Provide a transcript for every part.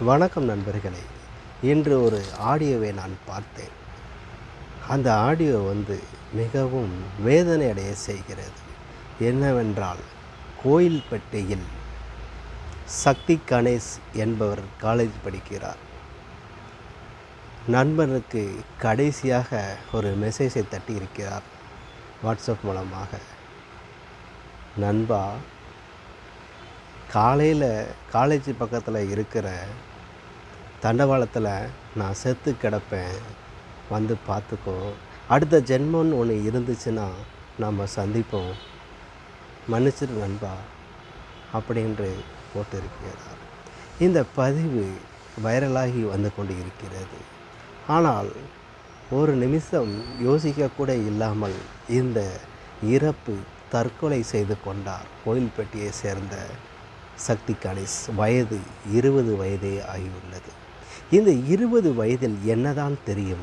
வணக்கம் நண்பர்களே. இன்று ஒரு ஆடியோவை நான் பார்த்தேன். அந்த ஆடியோ மிகவும் வேதனை அடைய செய்கிறது. என்னவென்றால், கோயில்பட்டியில் சக்தி கணேஷ் என்பவர் காலேஜ் படிக்கிறார். நண்பனுக்கு கடைசியாக ஒரு மெசேஜை தட்டியிருக்கிறார் வாட்ஸ்அப் மூலமாக. நண்பா, காலையில் காலேஜ் பக்கத்தில் இருக்கிற தண்டவாளத்தில் நான் செத்து கிடப்பேன், வந்து பார்த்துக்கோ. அடுத்த ஜென்மம்னு ஒன்று இருந்துச்சுன்னா நம்ம சந்திப்போம், மன்னிச்சிரு நண்பா அப்படின்று போட்டிருக்கிறார். இந்த பதிவு வைரலாகி வந்து கொண்டு இருக்கிறது. ஆனால் ஒரு நிமிஷம் யோசிக்கக்கூட இல்லாமல் இந்த இறப்பு தற்கொலை செய்து கொண்டார். கோயில்பட்டியை சேர்ந்த சக்தி கணேஷ். வயது 20 வயதே ஆகியுள்ளது. இந்த 20 வயதில் என்னதான் தெரியும்?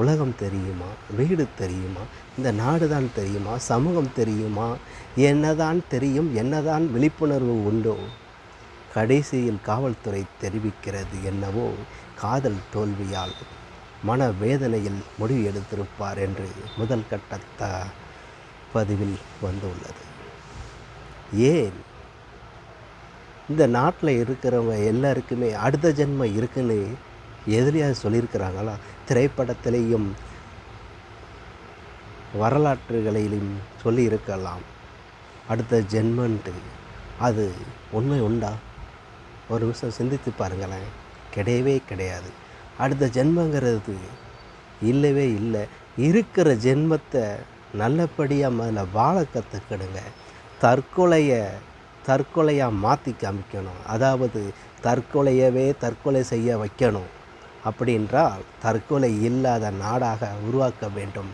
உலகம் தெரியுமா? வீடு தெரியுமா? இந்த நாடு தான் தெரியுமா? சமூகம் தெரியுமா? என்னதான் தெரியும்? என்னதான் விழிப்புணர்வு உண்டோ? கடைசியில் காவல்துறை தெரிவிக்கிறது என்னவோ காதல் தோல்வியால் மனவேதனையில் முடிவு எடுத்திருப்பார் என்று முதல் கட்ட பதிவில் வந்துள்ளது. ஏன் இந்த நாட்டில் இருக்கிறவங்க எல்லாருக்குமே அடுத்த ஜென்மம் இருக்குன்னு எதிரியாக சொல்லியிருக்கிறாங்களா? திரைப்படத்திலையும் வரலாற்றுகளிலும் சொல்லியிருக்கலாம் அடுத்த ஜென்மன்ட்டு. அது உண்மை உண்டா? ஒரு நிமிஷம் சிந்தித்து பாருங்களேன். கிடையவே கிடையாது. அடுத்த ஜென்மங்கிறது இல்லவே இல்லை. இருக்கிற ஜென்மத்தை நல்லபடியாக முதல்ல வாழ கற்றுக்கிடுங்க. தற்கொலையாக மாற்றி காமிக்கணும். அதாவது தற்கொலை செய்ய வைக்கணும். அப்படின்றால் தற்கொலை இல்லாத நாடாக உருவாக்க வேண்டும்.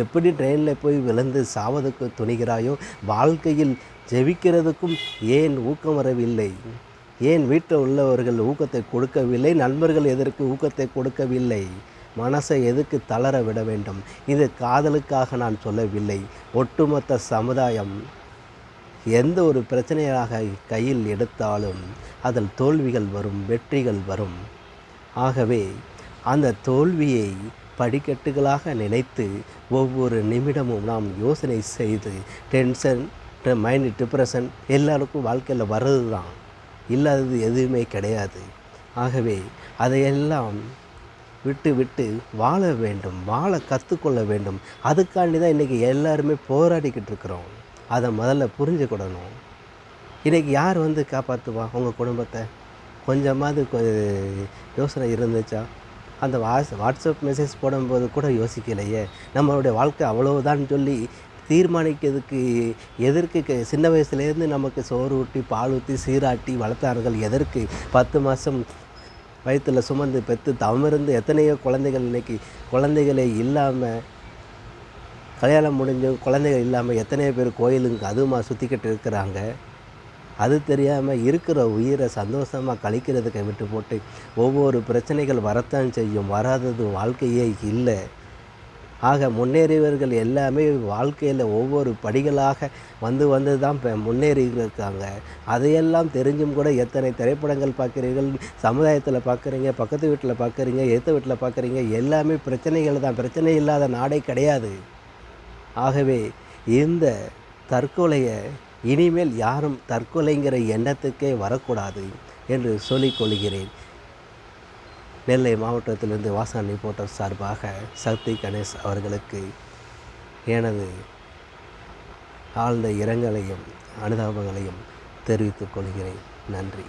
எப்படி ட்ரெயினில் போய் விழுந்து சாவதுக்கு துணிகிறாயோ, வாழ்க்கையில் ஜெபிக்கிறதுக்கும் ஏன் ஊக்கம் வரவில்லை? ஏன் வீட்டில் உள்ளவர்கள் ஊக்கத்தை கொடுக்கவில்லை? நண்பர்கள் எதற்கு ஊக்கத்தை கொடுக்கவில்லை? மனசை எதுக்கு தளர விட வேண்டும்? இது காதலுக்காக நான் சொல்லவில்லை. ஒட்டுமொத்த சமுதாயம் எந்த ஒரு பிரச்சனையாக கையில் எடுத்தாலும் அதில் தோல்விகள் வரும், வெற்றிகள் வரும். ஆகவே அந்த தோல்வியை படிக்கட்டுகளாக நினைத்து ஒவ்வொரு நிமிடமும் நாம் யோசனை செய்து, டென்ஷன், மைண்ட் டிப்ரெஷன் எல்லாருக்கும் வாழ்க்கையில் வர்றது தான், இல்லாதது எதுவுமே கிடையாது. ஆகவே அதையெல்லாம் விட்டு வாழ வேண்டும், வாழ கற்றுக்கொள்ள வேண்டும். அதுக்காண்டி தான் இன்றைக்கி எல்லாருமே போராடிக்கிட்டு இருக்கிறோம். அதை முதல்ல புரிஞ்சுக்கிடணும். இன்றைக்கி யார் காப்பாற்றுவா உங்கள் குடும்பத்தை? கொஞ்சமாவது யோசனை இருந்துச்சா? அந்த வாட்ஸ்அப் மெசேஜ் போடும்போது கூட யோசிக்கலையே. நம்மளுடைய வாழ்க்கை அவ்வளவுதான் சொல்லி தீர்மானிக்கிறதுக்கு எதற்கு சின்ன வயசுலேருந்து நமக்கு சோறு ஊட்டி பால் ஊற்றி சீராட்டி வளர்த்தார்கள்? எதற்கு 10 மாதம் வயிற்றில் சுமந்து பெற்று தவமிருந்து எத்தனையோ குழந்தைகள் இன்றைக்கி குழந்தைகளே இல்லாமல், கல்யாணம் முடிஞ்சும் குழந்தைகள் இல்லாமல் எத்தனையோ பேர் கோயிலுங்க அதுமா சுற்றிக்கிட்டு இருக்கிறாங்க. அது தெரியாமல் இருக்கிற உயிரை சந்தோஷமாக கழிக்கிறதுக்கு விட்டு போட்டு ஒவ்வொரு பிரச்சனைகள் வரத்தான் செய்யும். வராதது வாழ்க்கையே இல்லை. ஆக முன்னேறியவர்கள் எல்லாமே வாழ்க்கையில் ஒவ்வொரு படிகளாக வந்து தான் முன்னேறி இருக்காங்க. அதையெல்லாம் தெரிஞ்சும் கூட எத்தனை திரைப்படங்கள் பார்க்குறீர்கள், சமுதாயத்தில் பார்க்குறீங்க, பக்கத்து வீட்டில் பார்க்குறீங்க, எதிர்த்த வீட்டில் பார்க்குறீங்க. எல்லாமே பிரச்சனைகள் தான். பிரச்சனை இல்லாத நாடே கிடையாது. ஆகவே இந்த தற்கொலையை இனிமேல் யாரும் தற்கொலைங்கிற எண்ணத்துக்கே வரக்கூடாது என்று சொல்லிக்கொள்கிறேன். நெல்லை மாவட்டத்திலிருந்து வாசன் ரிப்போர்ட்டர் சார்பாக சக்தி கணேஷ் அவர்களுக்கு எனது ஆழ்ந்த இரங்கலையும் அனுதாபங்களையும் தெரிவித்துக் கொள்கிறேன். நன்றி.